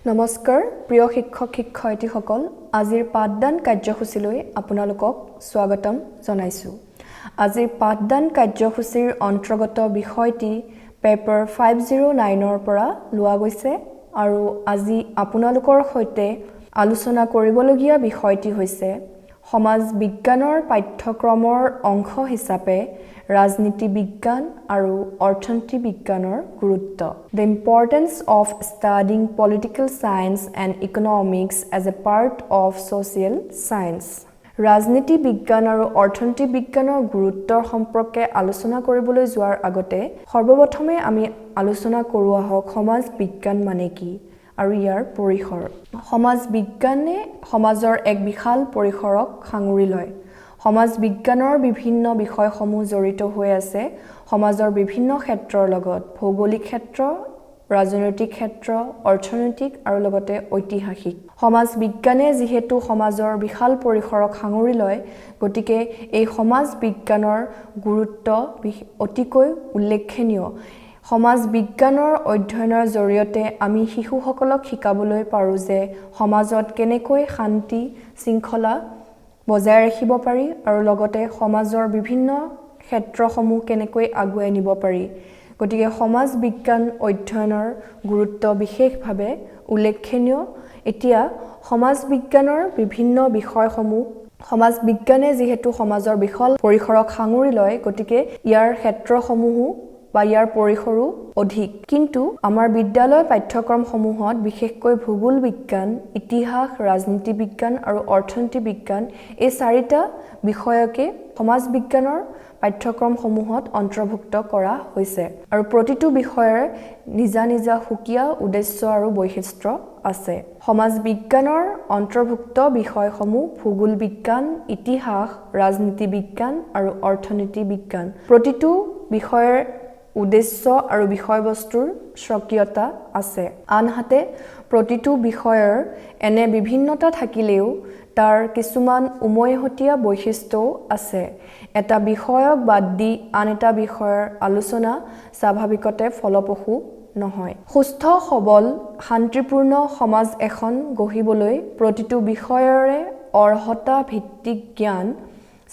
নমস্কাৰ প্ৰিয় শিক্ষক শিক্ষয়িত্ৰীসকল আজিৰ পাঠদান কাৰ্যসূচীলৈ আপোনালোকক স্বাগতম জনাইছো আজিৰ পাঠদান কাৰ্যসূচীৰ অন্তৰ্গত বিষয়টি পেপাৰ 509 ৰ পৰা লোৱা গৈছে আৰু আজি আপোনালোকৰ সৈতে আলোচনা কৰিবলগীয়া বিষয়টি হৈছে সমাজ বিজ্ঞানৰ পাঠ্যক্ৰমৰ অংশ হিচাপে ৰাজনীতি বিজ্ঞান আৰু অৰ্থনীতি বিজ্ঞানৰ গুৰুত্ব The importance of studying political science and economics as a part of social science ৰাজনীতি বিজ্ঞান আৰু অৰ্থনীতি বিজ্ঞানৰ গুৰুত্বৰ সম্পৰ্কে আলোচনা কৰিবলৈ যোৱাৰ আগতে সৰ্বপ্ৰথমে আমি আলোচনা কৰো আহক সমাজ বিজ্ঞান মানে কি আৰু ইয়াৰ পৰিসৰ সমাজ বিজ্ঞানে সমাজৰ এক বিশাল পৰিসৰক সাঙুৰি লয় সমাজ বিজ্ঞানৰ বিভিন্ন বিষয়সমূহ জড়িত হৈ আছে সমাজৰ বিভিন্ন ক্ষেত্ৰৰ লগত ভৌগোলিক ক্ষেত্ৰ ৰাজনৈতিক ক্ষেত্ৰ অৰ্থনৈতিক আৰু লগতে ঐতিহাসিক সমাজ বিজ্ঞানে যেহেতু সমাজৰ বিশাল পৰিসৰক সাঙুৰি লয় গতিকে এই সমাজ বিজ্ঞানৰ গুৰুত্ব অতিকৈ উল্লেখনীয় সমাজ বিজ্ঞানৰ অধ্যয়নৰ জৰিয়তে আমি শিশুসকলক শিকাবলৈ পাৰো যে সমাজত কেনেকৈ শান্তি শৃংখলা বজাই ৰাখিব পাৰি আৰু লগতে সমাজৰ বিভিন্ন ক্ষেত্ৰসমূহ কেনেকৈ আগুৱাই নিব পাৰি গতিকে সমাজ বিজ্ঞান অধ্যয়নৰ গুৰুত্ব বিশেষভাৱে উল্লেখনীয় এতিয়া সমাজ বিজ্ঞানৰ বিভিন্ন বিষয়সমূহ সমাজ বিজ্ঞানে যেহেতু সমাজৰ বিশাল পৰিসৰক সাঙুৰি লয় গতিকে ইয়াৰ ক্ষেত্ৰসমূহো বা ইয়াৰ পৰিসৰো অধিক কিন্তু আমাৰ বিদ্যালয় পাঠ্যক্ৰমসমূহত বিশেষকৈ ভূগোল বিজ্ঞান ইতিহাস ৰাজনীতি বিজ্ঞান আৰু অৰ্থনীতি বিজ্ঞান এই চাৰিটা বিষয়কে সমাজ বিজ্ঞানৰ পাঠ্যক্ৰমসমূহত অন্তৰ্ভুক্ত কৰা হৈছে আৰু প্ৰতিটো বিষয়ৰ নিজা নিজা সুকীয়া উদ্দেশ্য আৰু বৈশিষ্ট্য আছে সমাজ বিজ্ঞানৰ অন্তৰ্ভুক্ত বিষয়সমূহ ভূগোল বিজ্ঞান ইতিহাস ৰাজনীতি বিজ্ঞান আৰু অৰ্থনীতি বিজ্ঞান প্ৰতিটো বিষয়ৰ উদ্দেশ্য আৰু বিষয়বস্তুৰ স্বকীয়তা আছে আনহাতে প্ৰতিটো বিষয়ৰ এনে বিভিন্নতা থাকিলেও তাৰ কিছুমান উমৈহতীয়া বৈশিষ্ট্যও আছে এটা বিষয়ক বাদ দি আন এটা বিষয়ৰ আলোচনা স্বাভাৱিকতে ফলপ্ৰসূ নহয় সুস্থ সবল শান্তিপূৰ্ণ সমাজ এখন গঢ়িবলৈ প্ৰতিটো বিষয়ৰে অৰ্হতা ভিত্তিক জ্ঞান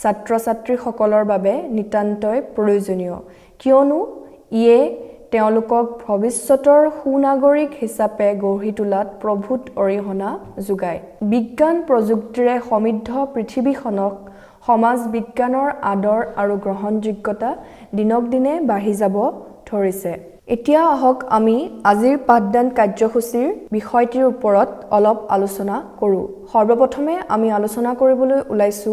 ছাত্ৰ-ছাত্ৰীসকলৰ বাবে নিতান্তই প্ৰয়োজনীয় কিয়নো ইয়ে তেওঁলোকক ভৱিষ্যতৰ সুনাগৰিক হিচাপে গঢ়ি তোলাত প্ৰভূত অৰিহণা যোগায় বিজ্ঞান প্ৰযুক্তিৰে সমৃদ্ধ পৃথিৱীখনক সমাজ বিজ্ঞানৰ আদৰ আৰু গ্ৰহণযোগ্যতা দিনক দিনে বাঢ়ি যাব ধৰিছে এতিয়া আহক আমি আজিৰ পাঠদান কাৰ্যসূচীৰ বিষয়টিৰ ওপৰত অলপ আলোচনা কৰো সৰ্বপ্ৰথমে আমি আলোচনা কৰিবলৈ ওলাইছো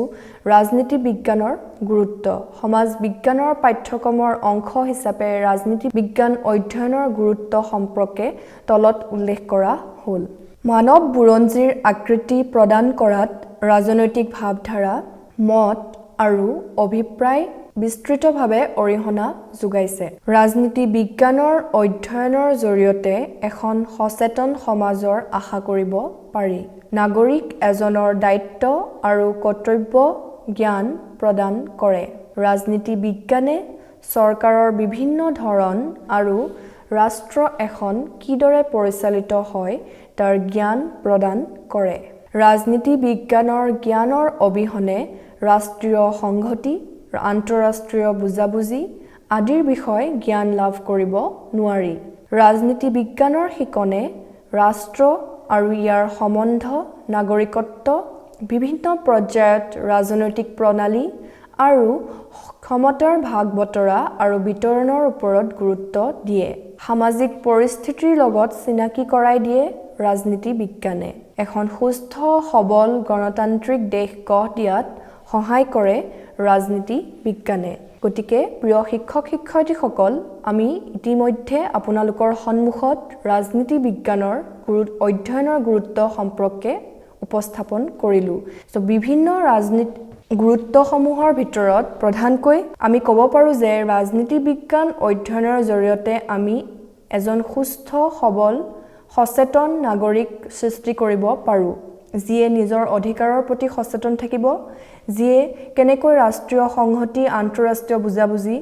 ৰাজনীতি বিজ্ঞানৰ গুৰুত্ব সমাজ বিজ্ঞানৰ পাঠ্যক্ৰমৰ অংশ হিচাপে ৰাজনীতি বিজ্ঞান অধ্যয়নৰ গুৰুত্ব সম্পৰ্কে তলত উল্লেখ কৰা হ'ল মানৱ বুৰঞ্জীৰ আকৃতি প্ৰদান কৰাত ৰাজনৈতিক ভাৱধাৰা মত আৰু অভিপ্ৰায় বিস্তৃতভাৱে অৰিহণা যোগাইছে ৰাজনীতি বিজ্ঞানৰ অধ্যয়নৰ জৰিয়তে এখন সচেতন সমাজৰ আশা কৰিব পাৰি নাগৰিক এজনৰ দায়িত্ব আৰু কৰ্তব্য জ্ঞান প্ৰদান কৰে ৰাজনীতি বিজ্ঞানে চৰকাৰৰ বিভিন্ন ধৰণ আৰু ৰাষ্ট্ৰ এখন কিদৰে পৰিচালিত হয় তাৰ জ্ঞান প্ৰদান কৰে ৰাজনীতি বিজ্ঞানৰ জ্ঞানৰ অবিহনে ৰাষ্ট্ৰীয় সংহতি আন্তঃৰাষ্ট্ৰীয় বুজাবুজি আদিৰ বিষয়ে জ্ঞান লাভ কৰিব নোৱাৰি ৰাজনীতি বিজ্ঞানৰ শিকনে ৰাষ্ট্ৰ আৰু ইয়াৰ সম্বন্ধ নাগৰিকত্ব বিভিন্ন পৰ্যায়ত ৰাজনৈতিক প্ৰণালী আৰু ক্ষমতাৰ ভাগ বতৰা আৰু বিতৰণৰ ওপৰত গুৰুত্ব দিয়ে সামাজিক পৰিস্থিতিৰ লগত চিনাকি কৰাই দিয়ে ৰাজনীতি বিজ্ঞানে এখন সুস্থ সবল গণতান্ত্ৰিক দেশ গঢ় দিয়াত সহায় কৰে ৰাজনীতি বিজ্ঞানে গতিকে প্ৰিয় শিক্ষক শিক্ষয়িত্ৰীসকল আমি ইতিমধ্যে আপোনালোকৰ সন্মুখত ৰাজনীতি বিজ্ঞানৰ অধ্যয়নৰ গুৰুত্ব সম্পৰ্কে উপস্থাপন কৰিলো সো বিভিন্ন ৰাজনীতি গুৰুত্বসমূহৰ ভিতৰত প্ৰধানকৈ আমি ক'ব পাৰো যে ৰাজনীতি বিজ্ঞান অধ্যয়নৰ জৰিয়তে আমি এজন সুস্থ সবল সচেতন নাগৰিক সৃষ্টি কৰিব পাৰো যিয়ে নিজৰ অধিকাৰৰ প্ৰতি সচেতন থাকিব, যিয়ে কেনেকৈ ৰাষ্ট্ৰীয় সংহতি আন্তঃৰাষ্ট্ৰীয় বুজাবুজি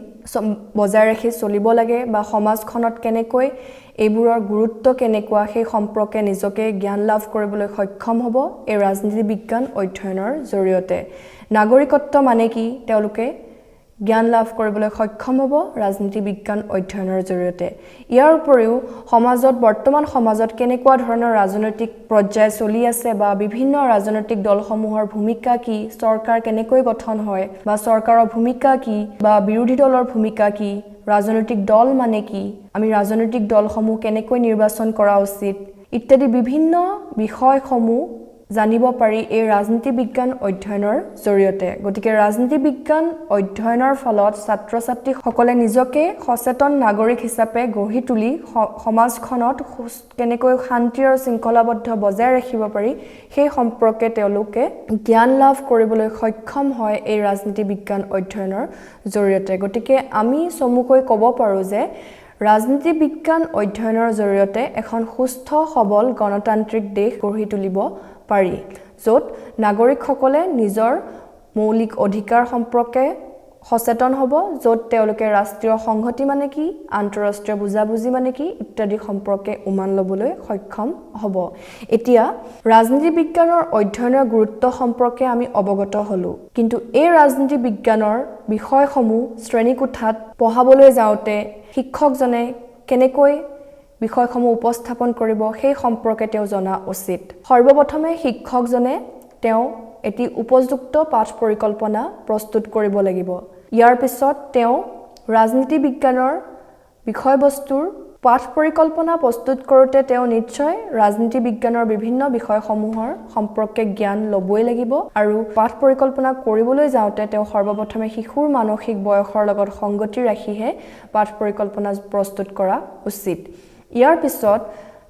বজাই ৰাখি চলিব লাগে বা সমাজখনত কেনেকৈ এইবোৰৰ গুৰুত্ব কেনেকুৱা সেই সম্পৰ্কে নিজকে জ্ঞান লাভ কৰিবলৈ সক্ষম হ'ব এই ৰাজনীতি বিজ্ঞান অধ্যয়নৰ জৰিয়তে। নাগৰিকত্ব মানে কি তেওঁলোকে জ্ঞান লাভ কৰিবলৈ সক্ষম হ'ব ৰাজনীতি বিজ্ঞান অধ্যয়নৰ জৰিয়তে। ইয়াৰ উপৰিও বৰ্তমান সমাজত কেনেকুৱা ধৰণৰ ৰাজনৈতিক পৰ্যায় চলি আছে বা বিভিন্ন ৰাজনৈতিক দলসমূহৰ ভূমিকা কি, চৰকাৰ কেনেকৈ গঠন হয় বা চৰকাৰৰ ভূমিকা কি বা বিৰোধী দলৰ ভূমিকা কি, ৰাজনৈতিক দল মানে কি, আমি ৰাজনৈতিক দলসমূহ কেনেকৈ নিৰ্বাচন কৰা উচিত ইত্যাদি বিভিন্ন বিষয়সমূহ জানিব পাৰি এই ৰাজনীতি বিজ্ঞান অধ্যয়নৰ জৰিয়তে। গতিকে ৰাজনীতি বিজ্ঞান অধ্যয়নৰ ফলত ছাত্ৰ-ছাত্ৰীসকলে নিজকে সচেতন নাগৰিক হিচাপে গঢ়ি তুলি সমাজখনত কেনেকৈ শান্তি আৰু শৃংখলাবদ্ধ বজাই ৰাখিব পাৰি সেই সম্পৰ্কে তেওঁলোকে জ্ঞান লাভ কৰিবলৈ সক্ষম হয় এই ৰাজনীতি বিজ্ঞান অধ্যয়নৰ জৰিয়তে। গতিকে আমি চমুকৈ ক'ব পাৰোঁ যে ৰাজনীতি বিজ্ঞান অধ্যয়নৰ জৰিয়তে এখন সুস্থ সবল গণতান্ত্ৰিক দেশ গঢ়ি তুলিব পাৰি, য'ত নাগৰিকসকলে নিজৰ মৌলিক অধিকাৰ সম্পৰ্কে সচেতন হ'ব, য'ত তেওঁলোকে ৰাষ্ট্ৰীয় সংহতি মানে কি, আন্তঃৰাষ্ট্ৰীয় বুজাবুজি মানে কি ইত্যাদি সম্পৰ্কে উমান ল'বলৈ সক্ষম হ'ব। এতিয়া ৰাজনীতি বিজ্ঞানৰ অধ্যয়নৰ গুৰুত্ব সম্পৰ্কে আমি অৱগত হ'লোঁ, কিন্তু এই ৰাজনীতি বিজ্ঞানৰ বিষয়সমূহ শ্ৰেণীকোঠাত পঢ়াবলৈ যাওঁতে শিক্ষকজনে কেনেকৈ বিষয়সমূহ উপস্থাপন কৰিব সেই সম্পৰ্কে তেওঁ জনা উচিত। সৰ্বপ্ৰথমে শিক্ষকজনে এটি উপযুক্ত পাঠ পৰিকল্পনা প্ৰস্তুত কৰিব লাগিব। ইয়াৰ পিছত তেওঁ ৰাজনীতি বিজ্ঞানৰ বিষয়বস্তুৰ পাঠ পৰিকল্পনা প্ৰস্তুত কৰোঁতে তেওঁ নিশ্চয় ৰাজনীতি বিজ্ঞানৰ বিভিন্ন বিষয়সমূহৰ সম্পৰ্কে জ্ঞান ল'বই লাগিব আৰু পাঠ পৰিকল্পনা কৰিবলৈ যাওঁতে তেওঁ সৰ্বপ্ৰথমে শিশুৰ মানসিক বয়সৰ লগত সংগতি ৰাখিহে পাঠ পৰিকল্পনা প্ৰস্তুত কৰা উচিত। ইয়াৰ পিছত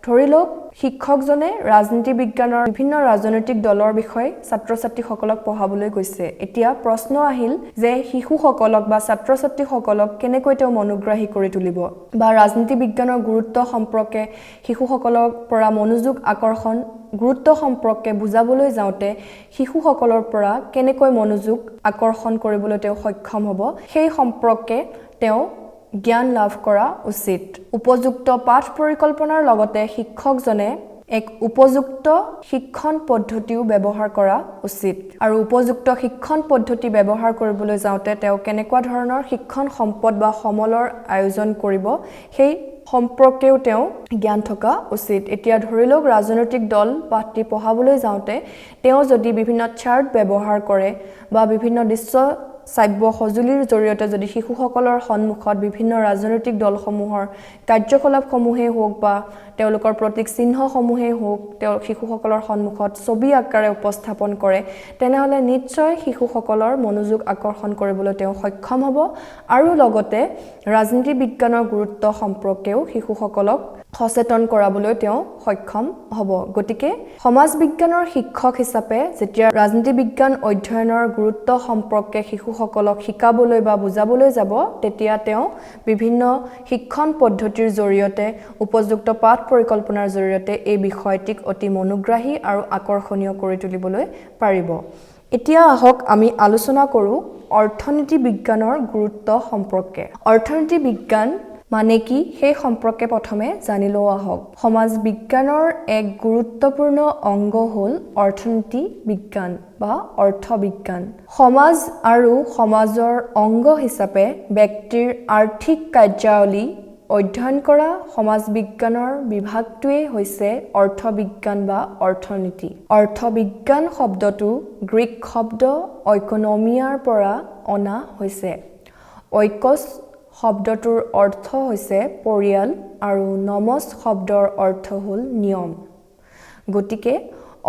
ধৰি লওক শিক্ষকজনে ৰাজনীতি বিজ্ঞানৰ বিভিন্ন ৰাজনৈতিক দলৰ বিষয়ে ছাত্ৰ-ছাত্ৰীসকলক পঢ়াবলৈ গৈছে। এতিয়া প্ৰশ্ন আহিল যে শিশুসকলক বা ছাত্ৰ-ছাত্ৰীসকলক কেনেকৈ তেওঁ মনোগ্ৰাহী কৰি তুলিব বা ৰাজনীতি বিজ্ঞানৰ গুৰুত্ব সম্পৰ্কে শিশুসকলৰ পৰা মনোযোগ আকৰ্ষণ গুৰুত্ব সম্পৰ্কে বুজাবলৈ যাওঁতে শিশুসকলৰ পৰা কেনেকৈ মনোযোগ আকৰ্ষণ কৰিবলৈ তেওঁ সক্ষম হ'ব সেই সম্পৰ্কে তেওঁ জ্ঞান লাভ কৰা উচিত। উপযুক্ত পাঠ পৰিকল্পনাৰ লগতে শিক্ষকজনে এক উপযুক্ত শিক্ষণ পদ্ধতিও ব্যৱহাৰ কৰা উচিত আৰু উপযুক্ত শিক্ষণ পদ্ধতি ব্যৱহাৰ কৰিবলৈ যাওঁতে তেওঁ কেনেকুৱা ধৰণৰ শিক্ষণ সম্পদ বা সমলৰ আয়োজন কৰিব সেই সম্পৰ্কেও তেওঁ জ্ঞান থকা উচিত। এতিয়া ধৰি লওক ৰাজনৈতিক দল পাঠটি পঢ়াবলৈ যাওঁতে তেওঁ যদি বিভিন্ন চাৰ্ট ব্যৱহাৰ কৰে বা বিভিন্ন শ্ৰাব্য সঁজুলিৰ জৰিয়তে যদি শিশুসকলৰ সন্মুখত বিভিন্ন ৰাজনৈতিক দলসমূহৰ কাৰ্যকলাপসমূহেই হওক বা তেওঁলোকৰ প্ৰতীক চিহ্নসমূহেই হওক তেওঁ শিশুসকলৰ সন্মুখত ছবি আকাৰে উপস্থাপন কৰে, তেনেহ'লে নিশ্চয় শিশুসকলৰ মনোযোগ আকৰ্ষণ কৰিবলৈ তেওঁ সক্ষম হ'ব আৰু লগতে ৰাজনীতি বিজ্ঞানৰ গুৰুত্ব সম্পৰ্কেও শিশুসকলক সচেতন কৰাবলৈ তেওঁ সক্ষম হ'ব। গতিকে সমাজ বিজ্ঞানৰ শিক্ষক হিচাপে যেতিয়া ৰাজনীতি বিজ্ঞান অধ্যয়নৰ গুৰুত্ব সম্পৰ্কে শিশুসকলক শিকাবলৈ বা বুজাবলৈ যাব, তেতিয়া তেওঁ বিভিন্ন শিক্ষণ পদ্ধতিৰ জৰিয়তে উপযুক্ত পাঠ পৰিকল্পনাৰ জৰিয়তে এই বিষয়টিক অতি মনোগ্ৰাহী আৰু আকৰ্ষণীয় কৰি তুলিবলৈ পাৰিব। এতিয়া আহক আমি আলোচনা কৰোঁ অৰ্থনীতি বিজ্ঞানৰ গুৰুত্ব সম্পৰ্কে। অৰ্থনীতি বিজ্ঞান মানে কি সেই সম্পৰ্কে প্ৰথমে জানি লওঁ আহক। সমাজ বিজ্ঞানৰ এক গুৰুত্বপূৰ্ণ অংগ হ'ল অৰ্থনীতি বিজ্ঞান বা অৰ্থবিজ্ঞান। সমাজ আৰু সমাজৰ অংগ হিচাপে ব্যক্তিৰ আৰ্থিক কাৰ্যাৱলী অধ্যয়ন কৰা সমাজ বিজ্ঞানৰ বিভাগটোৱেই হৈছে অৰ্থবিজ্ঞান বা অৰ্থনীতি। অৰ্থবিজ্ঞান শব্দটো গ্ৰীক শব্দ অইকনমিয়াৰ পৰা অনা হৈছে। অইকছ শব্দটোৰ অৰ্থ হৈছে পৰিয়াল আৰু নমছ শব্দৰ অৰ্থ হ'ল নিয়ম। গতিকে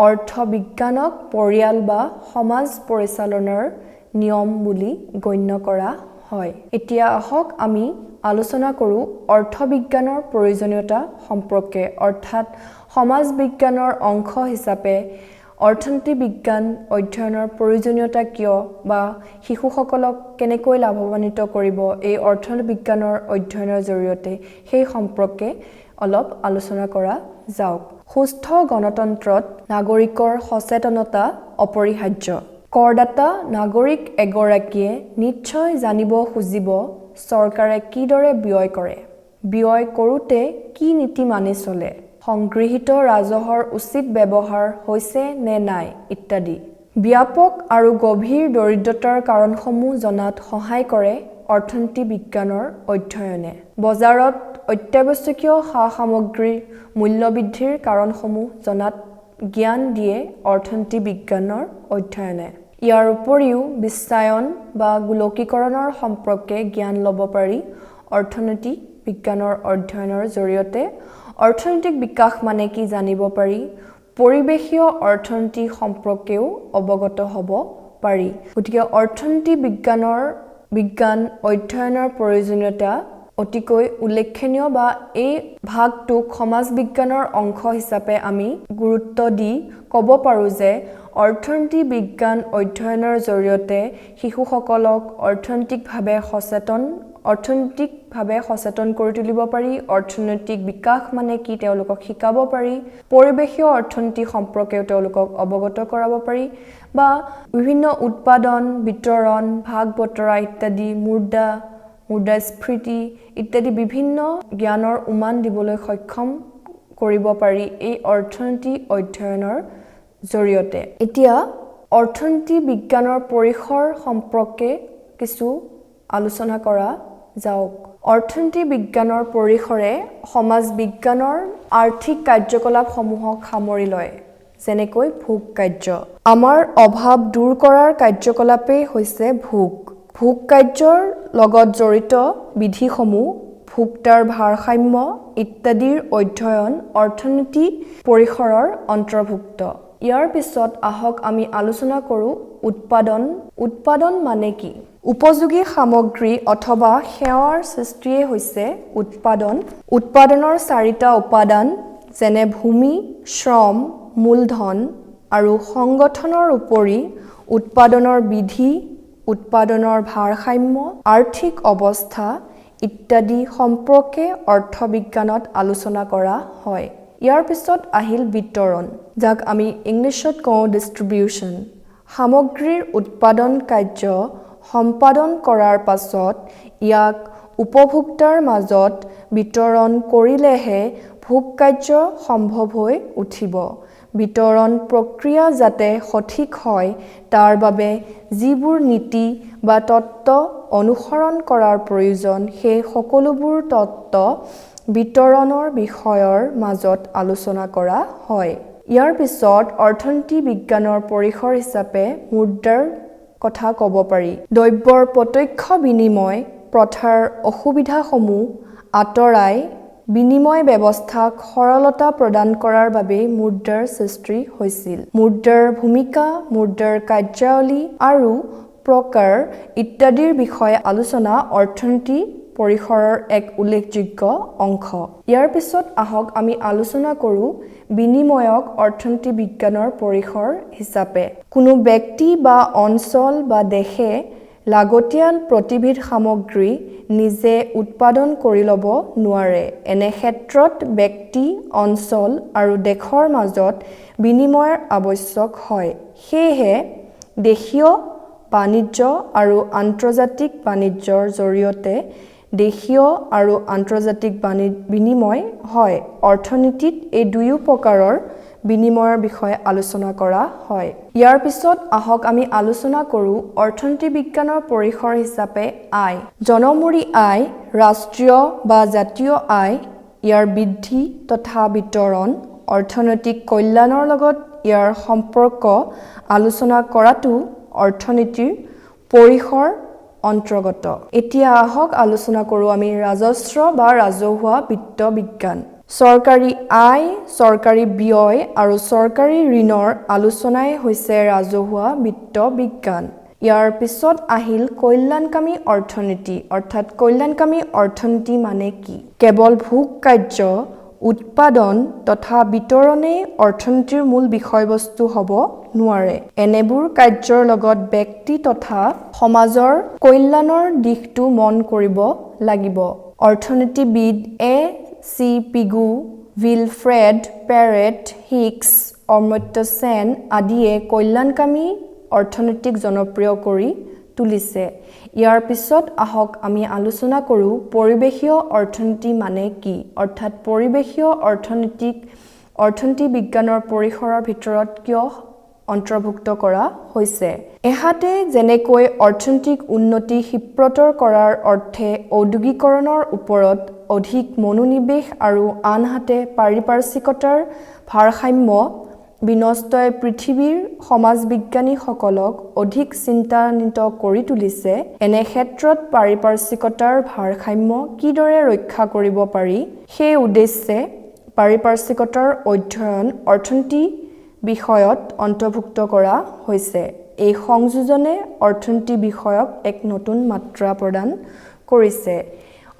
অৰ্থবিজ্ঞানক পৰিয়াল বা সমাজ পৰিচালনাৰ নিয়ম বুলি গণ্য কৰা হয়। এতিয়া আহক আমি আলোচনা কৰোঁ অৰ্থবিজ্ঞানৰ প্ৰয়োজনীয়তা সম্পৰ্কে, অৰ্থাৎ সমাজ বিজ্ঞানৰ অংশ হিচাপে অৰ্থনীতি বিজ্ঞান অধ্যয়নৰ প্ৰয়োজনীয়তা কিয় বা শিশুসকলক কেনেকৈ লাভৱান্বিত কৰিব এই অৰ্থবিজ্ঞানৰ অধ্যয়নৰ জৰিয়তে সেই সম্পৰ্কে অলপ আলোচনা কৰা যাওক। সুস্থ গণতন্ত্ৰত নাগৰিকৰ সচেতনতা অপৰিহাৰ্য। কৰদাতা নাগৰিক এগৰাকীয়ে নিশ্চয় জানিব খুজিব চৰকাৰে কিদৰে ব্যয় কৰে, ব্যয় কৰোঁতে কি নীতি মানি চলে, সংগৃহীত ৰাজহৰ উচিত ব্যৱহাৰ হৈছে নে নাই ইত্যাদি। ব্যাপক আৰু গভীৰ দৰিদ্ৰতাৰ কাৰণসমূহ জনাত সহায় কৰে অৰ্থনীতি বিজ্ঞানৰ অধ্যয়নে। বজাৰত অত্যাৱশ্যকীয় সা-সামগ্ৰীৰ মূল্যবৃদ্ধিৰ কাৰণসমূহ জনাত জ্ঞান দিয়ে অৰ্থনীতি বিজ্ঞানৰ অধ্যয়নে। ইয়াৰ উপৰিও বিশ্বায়ন বা গোলকীকৰণৰ সম্পৰ্কে জ্ঞান ল'ব পাৰি অৰ্থনীতি বিজ্ঞানৰ অধ্যয়নৰ জৰিয়তে। অৰ্থনৈতিক বিকাশ মানে কি জানিব পাৰি, পৰিৱেশীয় অৰ্থনীতি সম্পৰ্কেও অৱগত হ'ব পাৰি। গতিকে অৰ্থনীতি বিজ্ঞান অধ্যয়নৰ প্ৰয়োজনীয়তা অতিকৈ উল্লেখনীয় বা এই ভাগটোক সমাজ বিজ্ঞানৰ অংশ হিচাপে আমি গুৰুত্ব দি ক'ব পাৰোঁ যে অৰ্থনীতি বিজ্ঞান অধ্যয়নৰ জৰিয়তে শিশুসকলক অৰ্থনৈতিকভাৱে সচেতন কৰি তুলিব পাৰি। অৰ্থনৈতিক বিকাশ মানে কি তেওঁলোকক শিকাব পাৰি, পৰিৱেশীয় অৰ্থনীতি সম্পৰ্কেও তেওঁলোকক অৱগত কৰাব পাৰি বা বিভিন্ন উৎপাদন, বিতৰণ, ভাগ বতৰা ইত্যাদি, মুদ্ৰাস্ফীতি ইত্যাদি বিভিন্ন জ্ঞানৰ উমান দিবলৈ সক্ষম কৰিব পাৰি এই অৰ্থনীতি অধ্যয়নৰ জৰিয়তে। এতিয়া অৰ্থনীতি বিজ্ঞানৰ পৰিসৰ সম্পৰ্কে কিছু আলোচনা কৰা যাওক। অৰ্থনীতি বিজ্ঞানৰ পৰিসৰে সমাজ বিজ্ঞানৰ আৰ্থিক কাৰ্যকলাপসমূহক সামৰি লয়, যেনেকৈ ভোগ কাৰ্য। আমাৰ অভাৱ দূৰ কৰাৰ কাৰ্যকলাপেই হৈছে ভোগ। ভোগ কাৰ্যৰ লগত জড়িত বিধিসমূহ, ভোক্তাৰ ভাৰসাম্য ইত্যাদিৰ অধ্যয়ন অৰ্থনীতি পৰিসৰৰ অন্তৰ্ভুক্ত। ইয়াৰ পিছত আহক আমি আলোচনা কৰোঁ উৎপাদন। উৎপাদন মানে কি? উপযোগী সামগ্ৰী অথবা সেৱাৰ সৃষ্টিয়ে হৈছে উৎপাদন। উৎপাদনৰ 4টা উপাদান যেনে ভূমি, শ্ৰম, মূলধন আৰু সংগঠনৰ উপৰি উৎপাদনৰ বিধি, উৎপাদনৰ ভাৰসাম্য, আৰ্থিক অৱস্থা ইত্যাদি সম্পৰ্কে অৰ্থবিজ্ঞানত আলোচনা কৰা হয়। ইয়াৰ পিছত আহিল বিতৰণ, যাক আমি ইংলিছত কওঁ ডিষ্ট্ৰিবিউশ্যন। সামগ্ৰীৰ উৎপাদন কাৰ্য সম্পাদন কৰাৰ পাছত ইয়াক উপভোক্তাৰ মাজত বিতৰণ কৰিলেহে ভোগ কাৰ্য সম্ভৱ হৈ উঠিব। বিতৰণ প্ৰক্ৰিয়া যাতে সঠিক হয় তাৰ বাবে যিবোৰ নীতি বা তত্ত্ব অনুসৰণ কৰাৰ প্ৰয়োজন, সেই সকলোবোৰ তত্ত্ব বিতৰণৰ বিষয়ৰ মাজত আলোচনা কৰা হয়। ইয়াৰ পিছত অৰ্থনীতি বিজ্ঞানৰ পৰিসৰ হিচাপে মুদ্ৰাৰ কথা ক'ব পাৰি। দ্ৰব্যৰ প্ৰত্যক্ষ বিনিময় প্ৰথাৰ অসুবিধাসমূহ আঁতৰাই বিনিময় ব্যৱস্থাক সৰলতা প্ৰদান কৰাৰ বাবে মুদ্ৰাৰ সৃষ্টি হৈছিল। মুদ্ৰাৰ ভূমিকা, মুদ্ৰাৰ কাৰ্যাৱলী আৰু প্ৰকাৰ ইত্যাদিৰ বিষয়ে আলোচনা অৰ্থনীতি পৰিসৰৰ এক উল্লেখযোগ্য অংশ। ইয়াৰ পিছত আহক আমি আলোচনা কৰোঁ বিনিময়ক অৰ্থনীতি বিজ্ঞানৰ পৰিসৰ হিচাপে। কোনো ব্যক্তি বা অঞ্চল বা দেশে লাগতিয়াল প্ৰতিবিধ সামগ্ৰী নিজে উৎপাদন কৰি ল'ব নোৱাৰে। এনে ক্ষেত্ৰত ব্যক্তি, অঞ্চল আৰু দেশৰ মাজত বিনিময়ৰ আৱশ্যক হয়। সেয়েহে দেশীয় বাণিজ্য আৰু আন্তৰ্জাতিক বাণিজ্যৰ জৰিয়তে দেশীয় আৰু আন্তৰ্জাতিক বিনিময় হয়। অৰ্থনীতিত এই দুয়ো প্ৰকাৰৰ বিনিময়ৰ বিষয়ে আলোচনা কৰা হয়। ইয়াৰ পিছত আহক আমি আলোচনা কৰোঁ অৰ্থনীতি বিজ্ঞানৰ পৰিসৰ হিচাপে আয়। জনমূৰি আয়, ৰাষ্ট্ৰীয় বা জাতীয় আয়, ইয়াৰ বৃদ্ধি তথা বিতৰণ, অৰ্থনৈতিক কল্যাণৰ লগত ইয়াৰ সম্পৰ্ক আলোচনা কৰাটো অৰ্থনীতিৰ পৰিসৰ অন্তৰ্গত। এতিয়া আহক আলোচনা কৰোঁ আমি ৰাজস্ব বা ৰাজহুৱা বিত্ত বিজ্ঞান। চৰকাৰী আয়, চৰকাৰী ব্যয় আৰু চৰকাৰী ঋণৰ আলোচনাই হৈছে ৰাজহুৱা বিত্ত বিজ্ঞান। ইয়াৰ পিছত আহিল কল্যাণকামী অৰ্থনীতি, অৰ্থাৎ কল্যাণকামী অৰ্থনীতি মানে কি? কেৱল ভোগ কাৰ্য, উৎপাদন তথা বিতৰণেই অৰ্থনীতিৰ মূল বিষয়বস্তু হ'ব নোৱাৰে। এনেবোৰ কাৰ্যৰ লগত ব্যক্তি তথা সমাজৰ কল্যাণৰ দিশটো মন কৰিব লাগিব। অৰ্থনীতিবিদ এ C Pigou, Wilfried parrot, Higgs, Amartya সেন আদিয়ে কল্যাণকামী অৰ্থনীতিক জনপ্ৰিয় কৰি তুলিছে। ইয়াৰ পিছত আহক আমি আলোচনা কৰোঁ পৰিৱেশীয় অৰ্থনীতি মানে কি, অৰ্থাৎ পৰিৱেশীয় অৰ্থনীতি বিজ্ঞানৰ পৰিসৰৰ ভিতৰত কিয় অন্তৰ্ভুক্ত কৰা হৈছে। এহাতে যেনেকৈ অৰ্থনৈতিক উন্নতি ক্ষিপ্ৰতৰ কৰাৰ অৰ্থে ঔদ্যোগিকৰণৰ ওপৰত অধিক মনোনিৱেশ আৰু আনহাতে পাৰিপাৰ্শ্বিকতাৰ ভাৰসাম্য বিনষ্টই পৃথিৱীৰ সমাজবিজ্ঞানীসকলক অধিক চিন্তান্বিত কৰি তুলিছে। এনে ক্ষেত্ৰত পাৰিপাৰ্শ্বিকতাৰ ভাৰসাম্য কিদৰে ৰক্ষা কৰিব পাৰি সেই উদ্দেশ্যে পাৰিপাৰ্শ্বিকতাৰ অধ্যয়ন অৰ্থনীতি বিষয়ত অন্তৰ্ভুক্ত কৰা হৈছে। এই সংযোজনে অৰ্থনীতি বিষয়ক এক নতুন মাত্ৰা প্ৰদান কৰিছে।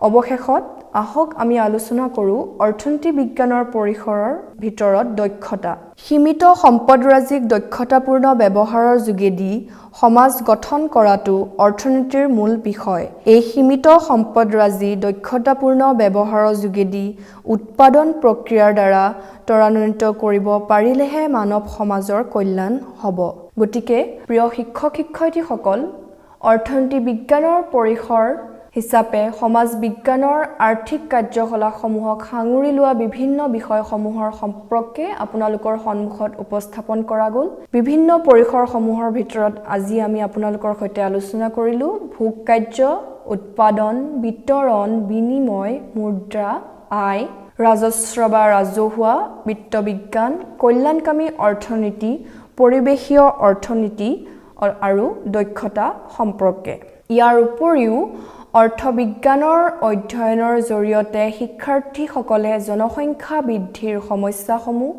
অৱশেষত আহক আমি আলোচনা কৰোঁ অৰ্থনীতি বিজ্ঞানৰ পৰিসৰৰ ভিতৰত দক্ষতা। সীমিত সম্পদৰাজিক দক্ষতাপূৰ্ণ ব্যৱহাৰৰ যোগেদি সমাজ গঠন কৰাটো অৰ্থনীতিৰ মূল বিষয়। এই সীমিত সম্পদৰাজি দক্ষতাপূৰ্ণ ব্যৱহাৰৰ যোগেদি উৎপাদন প্ৰক্ৰিয়াৰ দ্বাৰা ত্বৰান্বিত কৰিব পাৰিলেহে মানৱ সমাজৰ কল্যাণ হ'ব। গতিকে প্ৰিয় শিক্ষক-শিক্ষয়িত্ৰীসকল, অৰ্থনীতি বিজ্ঞানৰ পৰিসৰ হিচাপে সমাজ বিজ্ঞানৰ আৰ্থিক কাৰ্যকলাপসমূহক সাঙুৰি লোৱা বিভিন্ন বিষয়সমূহৰ সম্পৰ্কে আপোনালোকৰ সন্মুখত উপস্থাপন কৰা গ'ল। বিভিন্ন পৰিসৰসমূহৰ ভিতৰত আজি আমি আপোনালোকৰ সৈতে আলোচনা কৰিলোঁ ভোগ কাৰ্য, উৎপাদন, বিতৰণ, বিনিময়, মুদ্ৰা, আয়, ৰাজস্ব বা ৰাজহুৱা বিত্তবিজ্ঞান, কল্যাণকামী অৰ্থনীতি, পৰিৱেশীয় অৰ্থনীতি আৰু দক্ষতা সম্পৰ্কে। ইয়াৰ উপৰিও অৰ্থবিজ্ঞানৰ অধ্যয়নৰ জৰিয়তে শিক্ষাৰ্থীসকলে জনসংখ্যা বৃদ্ধিৰ সমস্যাসমূহ,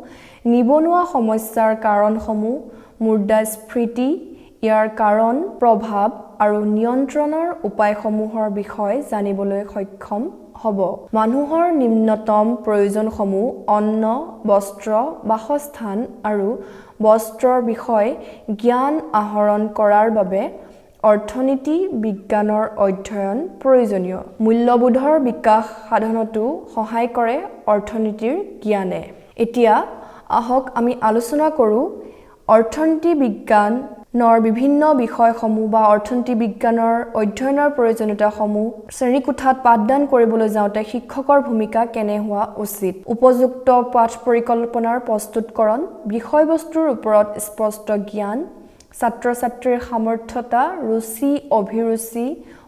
নিবনুৱা সমস্যাৰ কাৰণসমূহ, মুদ্ৰাস্ফীতি, ইয়াৰ কাৰণ, প্ৰভাৱ আৰু নিয়ন্ত্ৰণৰ উপায়সমূহৰ বিষয়ে জানিবলৈ সক্ষম হ'ব। মানুহৰ নিম্নতম প্ৰয়োজনসমূহ অন্ন, বস্ত্ৰ, বাসস্থান আৰু বস্ত্ৰৰ বিষয়ে জ্ঞান আহৰণ কৰাৰ বাবে অৰ্থনীতি বিজ্ঞানৰ অধ্যয়ন প্ৰয়োজনীয়। মূল্যবোধৰ বিকাশ সাধনতো সহায় কৰে অৰ্থনীতিৰ জ্ঞানে। এতিয়া আহক আমি আলোচনা কৰোঁ অৰ্থনীতি বিজ্ঞানৰ বিভিন্ন বিষয়সমূহ বা অৰ্থনীতি বিজ্ঞানৰ অধ্যয়নৰ প্ৰয়োজনীয়তাসমূহ শ্ৰেণীকোঠাত পাঠদান কৰিবলৈ যাওঁতে শিক্ষকৰ ভূমিকা কেনে হোৱা উচিত। উপযুক্ত পাঠ পৰিকল্পনাৰ প্ৰস্তুতকৰণ, বিষয়বস্তুৰ ওপৰত স্পষ্ট জ্ঞান, ছাত্ৰ-ছাত্ৰীৰ সামৰ্থ্যতা, ৰুচি অভিৰুচি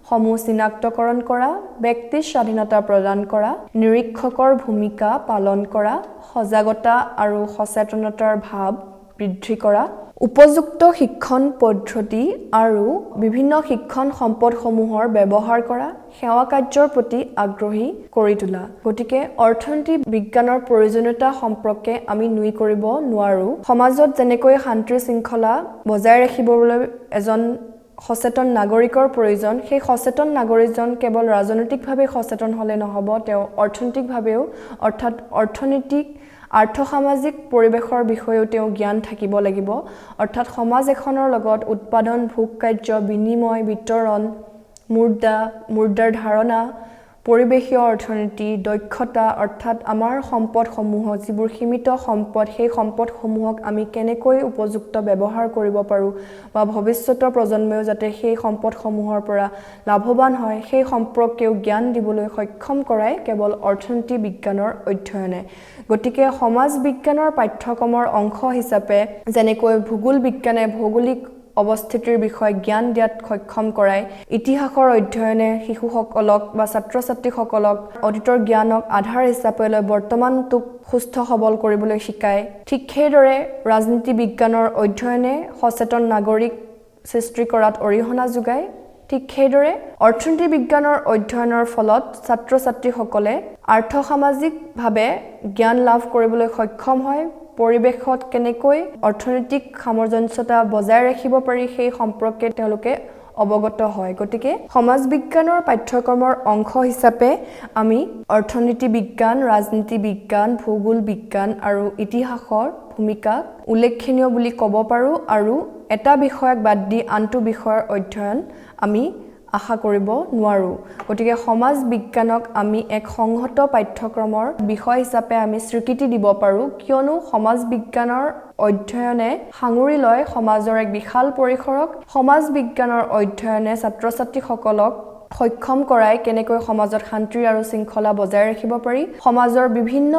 সমূহ চিনাক্তকৰণ কৰা, ব্যক্তি স্বাধীনতা প্ৰদান কৰা, নিৰীক্ষকৰ ভূমিকা পালন কৰা, সজাগতা আৰু সচেতনতাৰ ভাৱ বৃদ্ধি কৰা, উপযুক্ত শিক্ষণ পদ্ধতি আৰু বিভিন্ন শিক্ষণ সম্পদসমূহৰ ব্যৱহাৰ কৰা, সেৱা কাৰ্যৰ প্ৰতি আগ্ৰহী কৰি তোলা। গতিকে অৰ্থনীতি বিজ্ঞানৰ প্ৰয়োজনীয়তা সম্পৰ্কে আমি নুই কৰিব নোৱাৰোঁ। সমাজত যেনেকৈ শান্তি শৃংখলা বজাই ৰাখিবলৈ এজন সচেতন নাগৰিকৰ প্ৰয়োজন, সেই সচেতন নাগৰিকজন কেৱল ৰাজনৈতিকভাৱে সচেতন হ'লে নহ'ব, তেওঁ অৰ্থনৈতিকভাৱেও অৰ্থাৎ আৰ্থ-সামাজিক পৰিৱেশৰ বিষয়েও তেওঁ জ্ঞান থাকিব লাগিব। অৰ্থাৎ সমাজ এখনৰ লগত উৎপাদন, ভোগ কাৰ্য, বিনিময়, বিতৰণ, মুদ্ৰাৰ ধাৰণা, পৰিৱেশীয় অৰ্থনীতি, দক্ষতা অৰ্থাৎ আমাৰ সম্পদসমূহ যিবোৰ সীমিত সম্পদ, সেই সম্পদসমূহক আমি কেনেকৈ উপযুক্ত ব্যৱহাৰ কৰিব পাৰোঁ বা ভৱিষ্যতৰ প্ৰজন্মইও যাতে সেই সম্পদসমূহৰ পৰা লাভৱান হয় সেই সম্পৰ্কেও জ্ঞান দিবলৈ সক্ষম কৰাই কেৱল অৰ্থনীতি বিজ্ঞানৰ অধ্যয়নে। গতিকে সমাজ বিজ্ঞানৰ পাঠ্যক্ৰমৰ অংশ হিচাপে যেনেকৈ ভূগোল বিজ্ঞানে ভৌগোলিক অৱস্থিতিৰ বিষয়ে জ্ঞান দিয়াত সক্ষম কৰায়, ইতিহাসৰ অধ্যয়নে শিশুসকলক বা ছাত্ৰ-ছাত্ৰীসকলক অতীতৰ জ্ঞানক আধাৰ হিচাপে লৈ বৰ্তমানটোক সুস্থ সবল কৰিবলৈ শিকায়, ঠিক সেইদৰে ৰাজনীতি বিজ্ঞানৰ অধ্যয়নে সচেতন নাগৰিক সৃষ্টি কৰাত অৰিহণা যোগায়। ঠিক সেইদৰে অৰ্থনীতি বিজ্ঞানৰ অধ্যয়নৰ ফলত ছাত্ৰ-ছাত্ৰীসকলে আৰ্থ-সামাজিকভাৱে জ্ঞান লাভ কৰিবলৈ সক্ষম হয়, পৰিৱেশত কেনেকৈ অৰ্থনৈতিক সামঞ্জস্যতা বজাই ৰাখিব পাৰি সেই সম্পৰ্কে তেওঁলোকে অৱগত হয়। গতিকে সমাজ বিজ্ঞানৰ পাঠ্যক্ৰমৰ অংশ হিচাপে আমি অৰ্থনীতি বিজ্ঞান, ৰাজনীতি বিজ্ঞান, ভূগোল বিজ্ঞান আৰু ইতিহাসৰ ভূমিকা উল্লেখনীয় বুলি ক'ব পাৰোঁ আৰু এটা বিষয়ক বাদ দি আনটো বিষয়ৰ অধ্যয়ন আমি আশা কৰিব নোৱাৰো গতিকে সমাজ বিজ্ঞানক আমি এক সংহত পাঠ্যক্ৰমৰ বিষয় হিচাপে আমি স্বীকৃতি দিব পাৰো কিয়নো সমাজ বিজ্ঞানৰ অধ্যয়নে সাঙুৰি লয় সমাজৰ এক বিশাল পৰিসৰক সমাজ বিজ্ঞানৰ অধ্যয়নে ছাত্ৰ-ছাত্ৰীসকলক সক্ষম কৰাই কেনেকৈ সমাজত শান্তি আৰু শৃংখলা বজাই ৰাখিব পাৰি সমাজৰ বিভিন্ন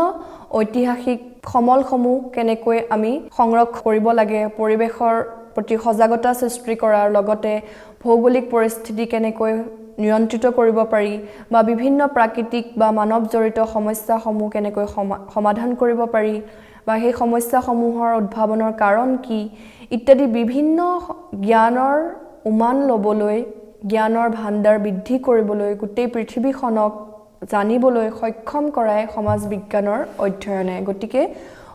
ঐতিহাসিক সমলসমূহ কেনেকৈ আমি সংৰক্ষণ কৰিব লাগে পৰিৱেশৰ প্ৰতি সজাগতা সৃষ্টি কৰাৰ লগতে ভৌগোলিক পৰিস্থিতি কেনেকৈ নিয়ন্ত্ৰিত কৰিব পাৰি বা বিভিন্ন প্ৰাকৃতিক বা মানৱ জড়িত সমস্যাসমূহ কেনেকৈ সমাধান কৰিব পাৰি বা সেই সমস্যাসমূহৰ উদ্ভাৱনৰ কাৰণ কি ইত্যাদি বিভিন্ন জ্ঞানৰ উমান লবলৈ জ্ঞানৰ ভাণ্ডাৰ বৃদ্ধি কৰিবলৈ গোটেই পৃথিৱীখনক জানিবলৈ সক্ষম কৰাই সমাজ বিজ্ঞানৰ অধ্যয়নে গতিকে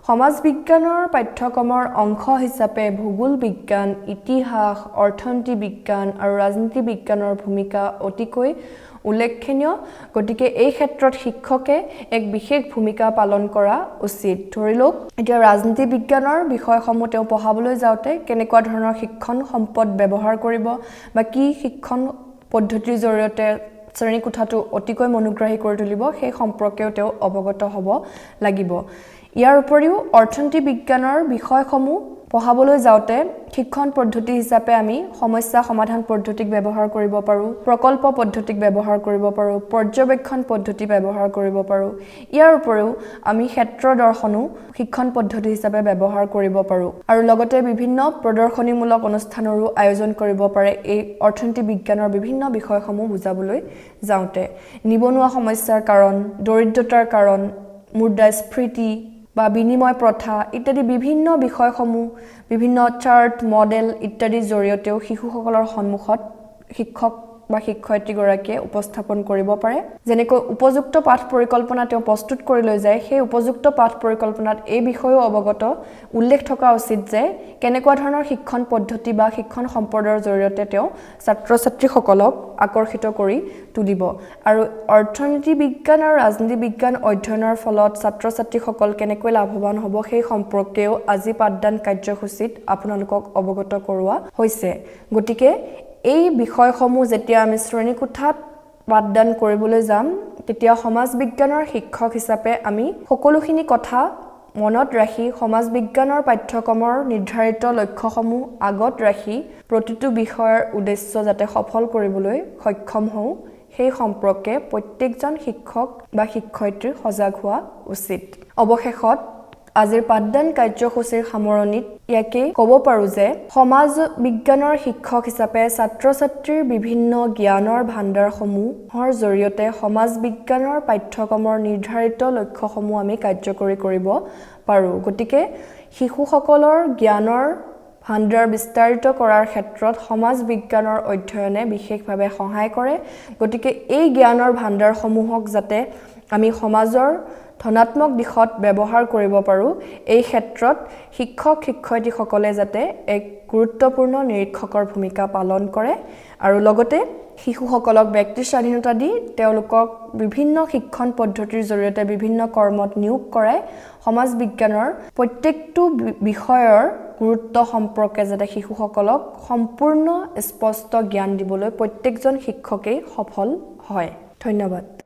সমাজ বিজ্ঞানৰ পাঠ্যক্ৰমৰ অংশ হিচাপে ভূগোল বিজ্ঞান ইতিহাস অৰ্থনীতি বিজ্ঞান আৰু ৰাজনীতি বিজ্ঞানৰ ভূমিকা অতিকৈ উল্লেখনীয় গতিকে এই ক্ষেত্ৰত শিক্ষকে এক বিশেষ ভূমিকা পালন কৰা উচিত ধৰি লওক এতিয়া ৰাজনীতি বিজ্ঞানৰ বিষয়সমূহ তেওঁ পঢ়াবলৈ যাওঁতে কেনেকুৱা ধৰণৰ শিক্ষণ সম্পদ ব্যৱহাৰ কৰিব বা কি শিক্ষণ পদ্ধতিৰ জৰিয়তে শ্ৰেণীকোঠাটো অতিকৈ মনোগ্ৰাহী কৰি তুলিব সেই সম্পৰ্কেও তেওঁ অৱগত হ'ব লাগিব ইয়াৰ উপৰিও অৰ্থনীতি বিজ্ঞানৰ বিষয়সমূহ পঢ়াবলৈ যাওঁতে শিক্ষণ পদ্ধতি হিচাপে আমি সমস্যা সমাধান পদ্ধতিক ব্যৱহাৰ কৰিব পাৰো প্ৰকল্প পদ্ধতিক ব্যৱহাৰ কৰিব পাৰো পৰ্যবেক্ষণ পদ্ধতি ব্যৱহাৰ কৰিব পাৰো ইয়াৰ উপৰিও আমি ক্ষেত্ৰ দৰ্শনো শিক্ষণ পদ্ধতি হিচাপে ব্যৱহাৰ কৰিব পাৰো আৰু লগতে বিভিন্ন প্ৰদৰ্শনীমূলক অনুষ্ঠানৰো আয়োজন কৰিব পাৰে এই অৰ্থনীতি বিজ্ঞানৰ বিভিন্ন বিষয়সমূহ বুজাবলৈ যাওঁতে নিবনুৱা সমস্যাৰ কাৰণ দৰিদ্ৰতাৰ কাৰণ মুদ্ৰাস্ফীতি বা বিনিময় প্ৰথা ইত্যাদি বিভিন্ন বিষয়সমূহ বিভিন্ন চাৰ্ট মডেল ইত্যাদিৰ জৰিয়তেও শিশুসকলৰ সন্মুখত শিক্ষক বা শিক্ষয়িত্ৰীগৰাকীয়ে উপস্থাপন কৰিব পাৰে যেনেকৈ উপযুক্ত পাঠ পৰিকল্পনা তেওঁ প্ৰস্তুত কৰি লৈ যায় সেই উপযুক্ত পাঠ পৰিকল্পনাত এই বিষয়েও অৱগত উল্লেখ থকা উচিত যে কেনেকুৱা ধৰণৰ শিক্ষণ পদ্ধতি বা শিক্ষণ সম্পদৰ জৰিয়তে তেওঁ ছাত্ৰ-ছাত্ৰীসকলক আকৰ্ষিত কৰি তুলিব আৰু অৰ্থনীতি বিজ্ঞান আৰু ৰাজনীতি বিজ্ঞান অধ্যয়নৰ ফলত ছাত্ৰ-ছাত্ৰীসকল কেনেকৈ লাভৱান হ'ব সেই সম্পৰ্কেও আজি পাঠদান কাৰ্যসূচীত আপোনালোকক অৱগত কৰোৱা হৈছে গতিকে এই বিষয়সমূহ যেতিয়া আমি শ্ৰেণীকোঠাত পাঠদান কৰিবলৈ যাম তেতিয়া সমাজ বিজ্ঞানৰ শিক্ষক হিচাপে আমি সকলোখিনি কথা মনত ৰাখি সমাজ বিজ্ঞানৰ পাঠ্যক্ৰমৰ নিৰ্ধাৰিত লক্ষ্যসমূহ আগত ৰাখি প্ৰতিটো বিষয়ৰ উদ্দেশ্য যাতে সফল কৰিবলৈ সক্ষম হওঁ সেই সম্পৰ্কে প্ৰত্যেকজন শিক্ষক বা শিক্ষয়িত্ৰী সজাগ হোৱা উচিত অৱশেষত আজিৰ পাঠদান কাৰ্যসূচীৰ সামৰণিত ইয়াকে ক'ব পাৰো যে সমাজ বিজ্ঞানৰ শিক্ষক হিচাপে ছাত্ৰ-ছাত্ৰীৰ বিভিন্ন জ্ঞানৰ ভাণ্ডাৰসমূহৰ জৰিয়তে সমাজ বিজ্ঞানৰ পাঠ্যক্ৰমৰ নিৰ্ধাৰিত লক্ষ্যসমূহ আমি কাৰ্যকৰী কৰিব পাৰো গতিকে শিশুসকলৰ জ্ঞানৰ ভাণ্ডাৰ বিস্তাৰিত কৰাৰ ক্ষেত্ৰত সমাজ বিজ্ঞানৰ অধ্যয়নে বিশেষভাৱে সহায় কৰে গতিকে এই জ্ঞানৰ ভাণ্ডাৰসমূহক যাতে আমি সমাজৰ ধনাত্মক দিশত ব্যৱহাৰ কৰিব পাৰো এই ক্ষেত্ৰত শিক্ষক শিক্ষয়িত্ৰীসকলে যাতে এক গুৰুত্বপূৰ্ণ নিৰীক্ষকৰ ভূমিকা পালন কৰে আৰু লগতে শিশুসকলক ব্যক্তি স্বাধীনতা দি তেওঁলোকক বিভিন্ন শিক্ষণ পদ্ধতিৰ জৰিয়তে বিভিন্ন কৰ্মত নিয়োগ কৰে সমাজ বিজ্ঞানৰ প্ৰত্যেকটো বিষয়ৰ গুৰুত্ব সম্পৰ্কে যাতে শিশুসকলক সম্পূৰ্ণ স্পষ্ট জ্ঞান দিবলৈ প্ৰত্যেকজন শিক্ষকেই সফল হয় ধন্যবাদ